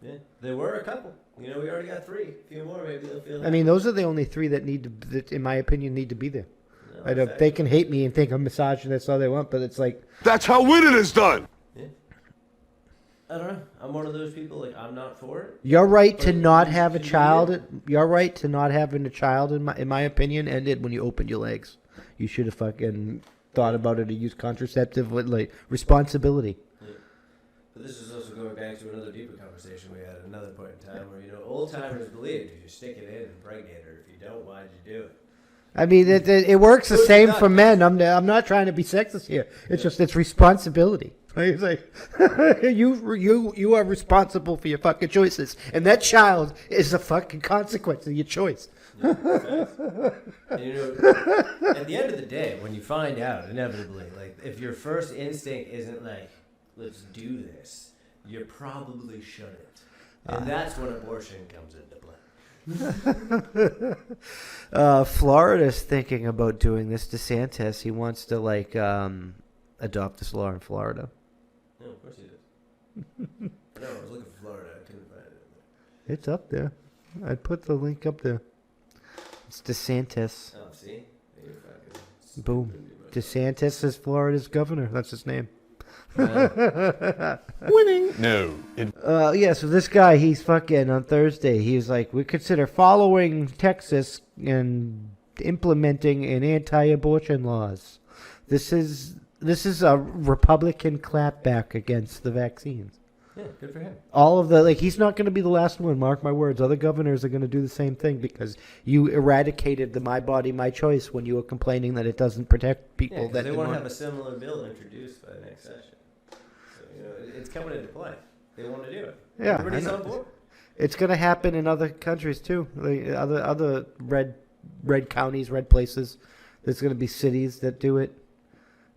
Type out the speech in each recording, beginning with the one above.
Yeah, there were a couple. We already got 3. A few more, maybe they'll feel. I mean, those are the only 3 that that, in my opinion, need to be there. No, exactly. They can hate me and think I'm misogynist all they want, but it's like that's how winning is done. Yeah. I don't know. I'm one of those people. Like, I'm not for it. Your right to not have a child. Your right to not having a child, in my opinion, ended when you opened your legs. You should have fucking thought about it to use contraceptive with like responsibility. Yeah. But this is also going back to another deeper conversation we had at another point in time, where old timers believed if you stick it in and impregnate her, if you don't, why'd you do it? I mean, it works the same for men. I'm not trying to be sexist here. It's just it's responsibility. It's like you are responsible for your fucking choices, and that child is a fucking consequence of your choice. Yeah, and, at the end of the day, when you find out, inevitably, like if your first instinct isn't like, let's do this, you probably shouldn't, and that's when abortion comes into play. Florida's thinking about doing this. DeSantis, he wants to adopt this law in Florida. No, of course he does. No, I was looking for Florida. I couldn't find it. It's up there. I put the link up there. It's DeSantis. Oh, see? Boom. DeSantis is Florida's governor. That's his name. Winning. No. Yeah, so this guy, he's fucking on Thursday. He was like, we consider following Texas and implementing an anti-abortion laws. This is a Republican clapback against the vaccines. Yeah, good for him. All of he's not going to be the last one, mark my words. Other governors are going to do the same thing because you eradicated the My Body, My Choice when you were complaining that it doesn't protect people. They want to have a similar bill introduced by the next session. So, it's coming into play. They want to do it. Yeah, everybody's on board. It's going to happen in other countries too. Other red counties, red places. There's going to be cities that do it.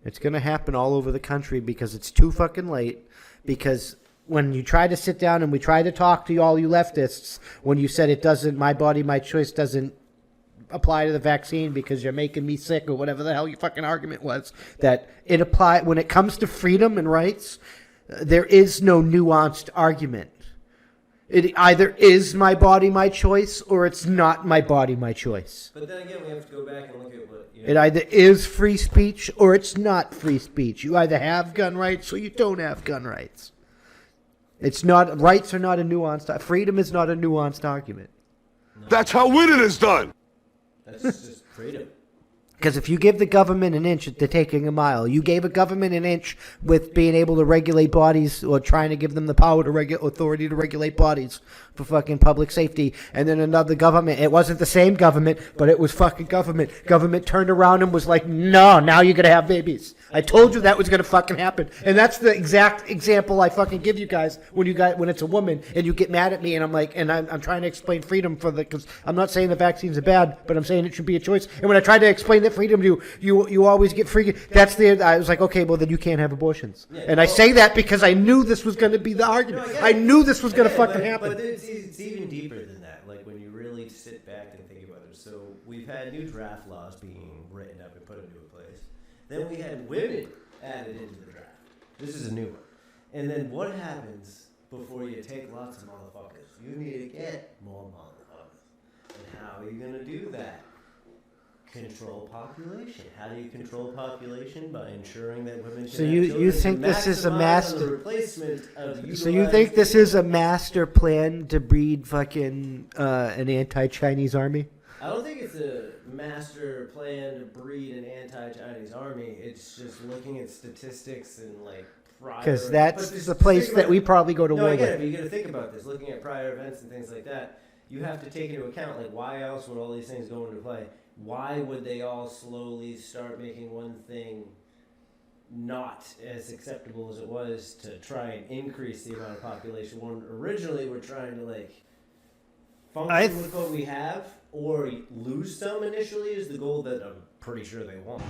It's going to happen all over the country because it's too fucking late. Because when you try to sit down and we try to talk to all you leftists, when you said it doesn't, My Body, My Choice doesn't apply to the vaccine because you're making me sick or whatever the hell your fucking argument was, that it apply when it comes to freedom and rights, there is no nuanced argument. It either is My Body, My Choice or it's not My Body, My Choice. But then again, we have to go back and look at what... It either is free speech or it's not free speech. You either have gun rights or you don't have gun rights. It's not... Rights are not a nuanced... Freedom is not a nuanced argument. No. That's how winning is done. That's just freedom. Because if you give the government an inch, they're taking a mile. You gave a government an inch with being able to regulate bodies or trying to give them the power to authority to regulate bodies for fucking public safety. And then another government, it wasn't the same government, but it was fucking government. Government turned around and was like, no, now you're going to have babies. I told you that was going to fucking happen. And that's the exact example I fucking give you guys when it's a woman and you get mad at me and I'm like, and I'm trying to explain freedom because I'm not saying the vaccines are bad, but I'm saying it should be a choice. And when I try to explain that freedom to you always get free. I was like, okay, well then you can't have abortions. Yeah, and I say that because I knew this was going to be the argument. No, I knew this was going to fucking happen. But it's even deeper than that. Like when you really sit back and think about it. So we've had new draft laws being written up and put into a place. Then we had women added into the draft. This is a new one. And then what happens before you take lots of motherfuckers? You need to get more motherfuckers. And how are you going to do that? Control population. How do you control population? By ensuring that women can so you think this is a master so you think this is a master plan to breed fucking an anti-Chinese army? I don't think it's a master plan to breed an anti-Chinese army. It's just looking at statistics and like prior... Because that's the place that we probably go to war with. But you got to think about this. Looking at prior events and things like that, you have to take into account like why else would all these things go into play? Why would they all slowly start making one thing not as acceptable as it was to try and increase the amount of population? When originally we're trying to like function with what we have or lose some initially is the goal that I'm pretty sure they want.